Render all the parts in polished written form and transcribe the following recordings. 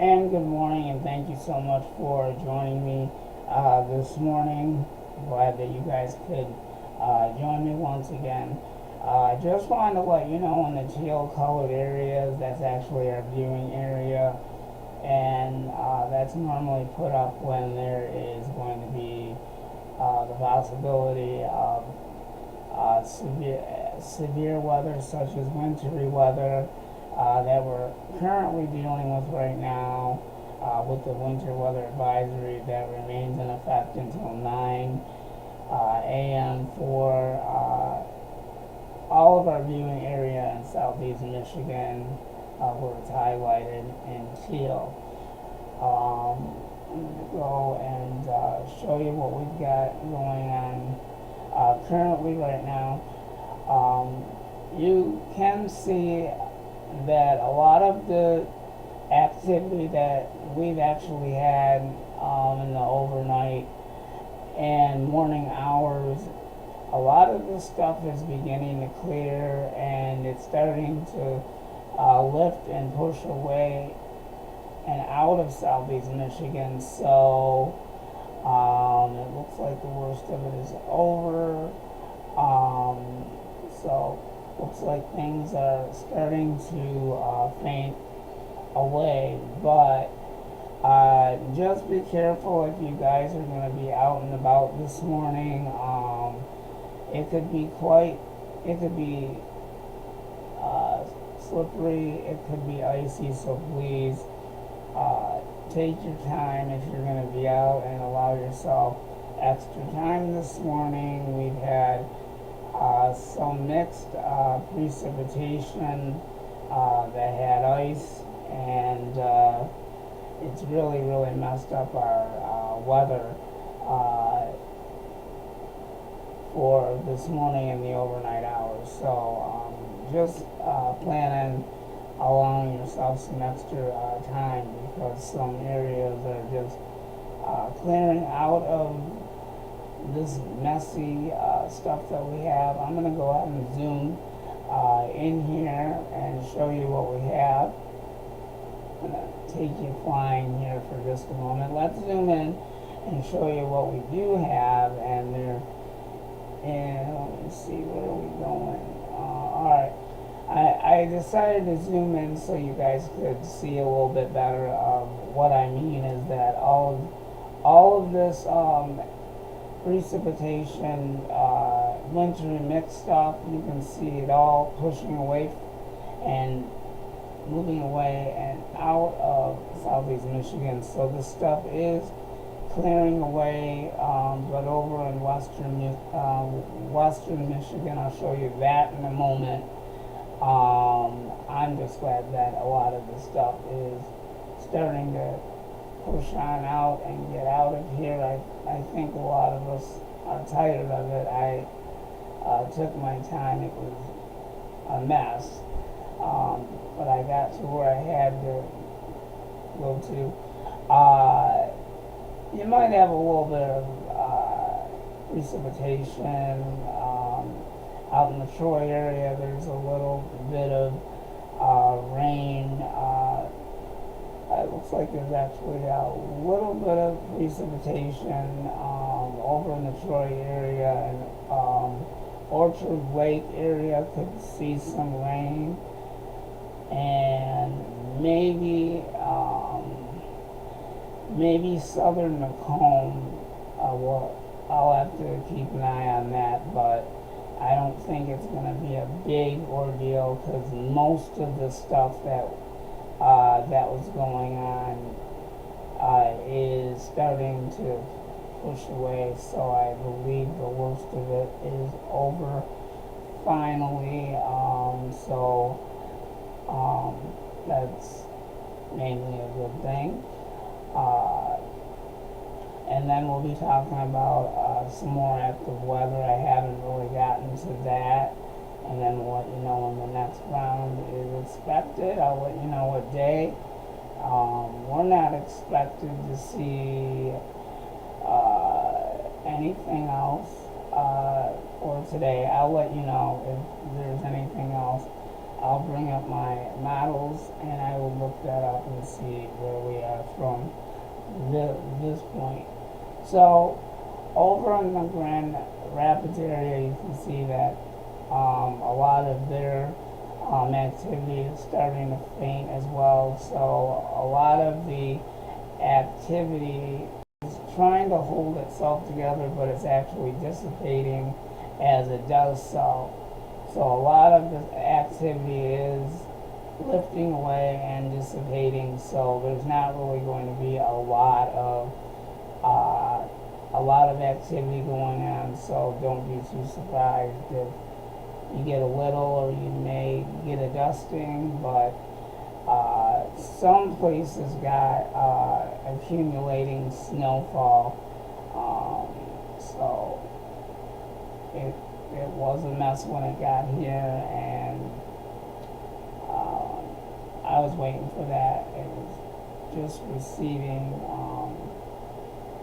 And good morning, and thank you so much for joining me this morning. Glad that you guys could join me once again. Just wanted to let you know in the teal colored areas, that's actually our viewing area, and that's normally put up when there is going to be the possibility of severe weather, such as wintry weather, that we're currently dealing with right now, with the winter weather advisory that remains in effect until 9 a.m. for all of our viewing area in southeast Michigan, where it's highlighted in teal. I'm going to go and show you what we've got going on currently right now. You can see that a lot of the activity that we've actually had in the overnight and morning hours, a lot of this stuff is beginning to clear, and it's starting to lift and push away and out of southeast Michigan. So it looks like the worst of it is over. So looks like things are starting to faint away, but just be careful if you guys are going to be out and about this morning. It could be slippery, it could be icy, so please take your time if you're going to be out, and allow yourself extra time this morning. We've had some mixed precipitation that had ice, and it's really messed up our weather for this morning and the overnight hours. So just plan on allowing yourself some extra time, because some areas are just clearing out of this messy stuff that we have. I'm going to go ahead and zoom in here and show you what we have. I'm going to take you flying here for just a moment. Let's zoom in and show you what we do have, and let me see, where are we going? Alright, I decided to zoom in so you guys could see a little bit better. What I mean is that all of this precipitation, wintry mixed stuff, you can see it all pushing away and moving away and out of southeast Michigan. So this stuff is clearing away, but over in western Michigan, I'll show you that in a moment. I'm just glad that a lot of this stuff is starting to push on out and get out of here. I think a lot of us are tired of it. I took my time. It was a mess, but I got to where I had to go to. You might have a little bit of precipitation out in the Troy area. There's a little bit of rain. It looks like there's actually a little bit of precipitation over in the Troy area, and Orchard Lake area could see some rain, and maybe southern Macomb. I'll have to keep an eye on that, but I don't think it's going to be a big ordeal, because most of the stuff that was going on is starting to push away. So I believe the worst of it is over finally. That's mainly a good thing. And then we'll be talking about some more active weather. I haven't really gotten to that. And then we'll let you know when the next round is expected. I'll let you know what day. We're not expected to see anything else for today. I'll let you know if there's anything else I'll bring up my models and I will look that up and see where we are from this point. So over in the Grand Rapids area, you can see that a lot of their activity is starting to faint as well. So a lot of the activity is trying to hold itself together, but it's actually dissipating as it does so. So a lot of the activity is lifting away and dissipating. So there's not really going to be a lot of activity going on. So don't be too surprised if you get a little, or you may get a dusting, but some places got accumulating snowfall. So it was a mess when it got here, and I was waiting for that. It was just receiving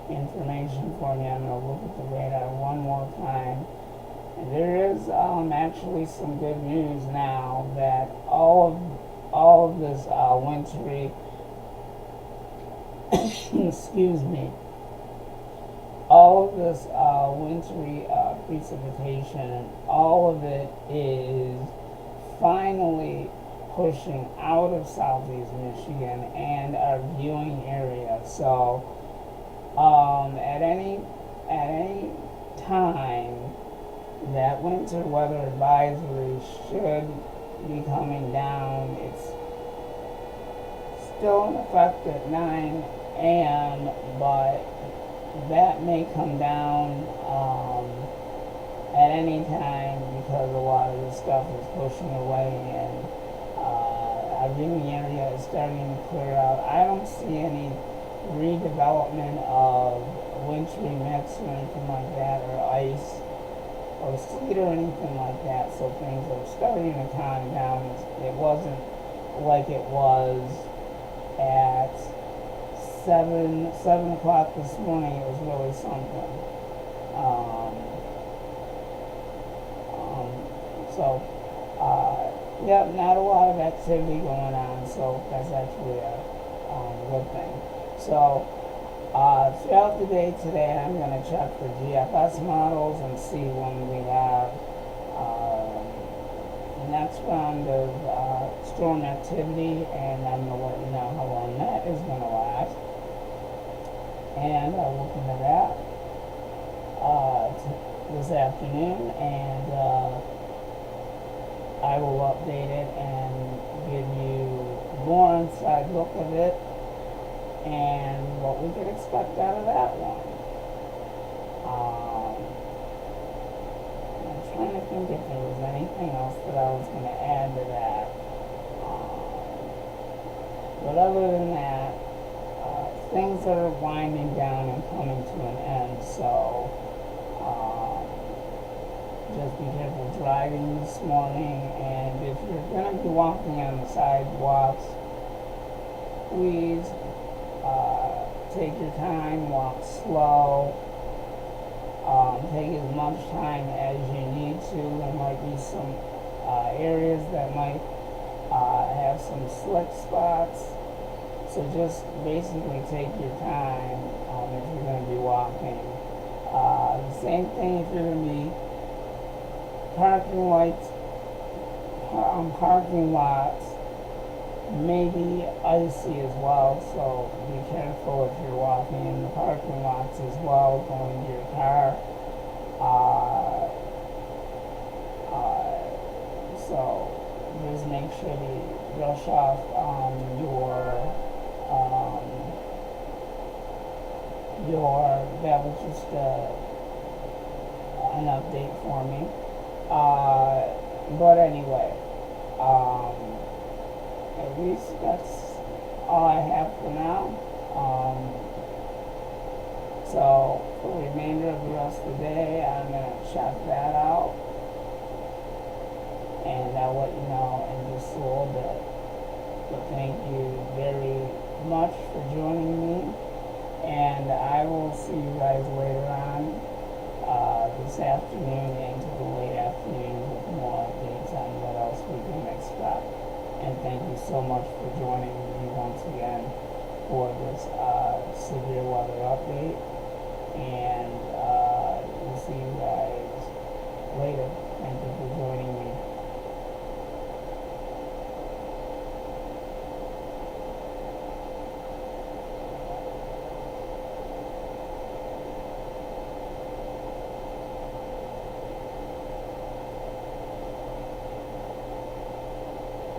information for me. I'm going to look at the radar one more time. And there is actually some good news now that all of this wintry excuse me, all of this wintry precipitation, all of it is finally pushing out of southeast Michigan and our viewing area. So at any time, that winter weather advisory should be coming down. It's still in effect at 9 a.m., but that may come down at any time because a lot of the stuff is pushing away, and our viewing area is starting to clear out. I don't see any redevelopment of wintry mix or anything like that, or ice or sleet or anything like that, so things are starting to calm down. It wasn't like it was at 7 o'clock this morning. It was really something. So yep, not a lot of activity going on, so that's actually a good thing. So throughout the day today, I'm going to check the GFS models and see when we have the next round of storm activity, and I'm going to let you know how long that is going to last. And I'll look into that this afternoon, and I will update it and give you more inside look of it and what we can expect out of that one. I'm trying to think if there was anything else that I was going to add to that. But other than that, things are winding down and coming to an end, so just be careful driving this morning, and if you're going to be walking on the sidewalks, please take your time, walk slow, take as much time as you need to. There might be some areas that might have some slick spots, so just basically take your time if you're going to be walking. The same thing if you're going to be parking lots may be icy as well, so be careful if you're walking in the parking lots as well, going to your car. So just make sure you brush off that was just an update for me. But anyway, at least that's all I have for now. So for the remainder of the rest of the day, I'm going to check that out, and I'll let you know in just a little bit. But thank you very much for joining me, and I will see you guys later on this afternoon into the late afternoon with more updates on what else we can expect. thank you so much for joining me once again for this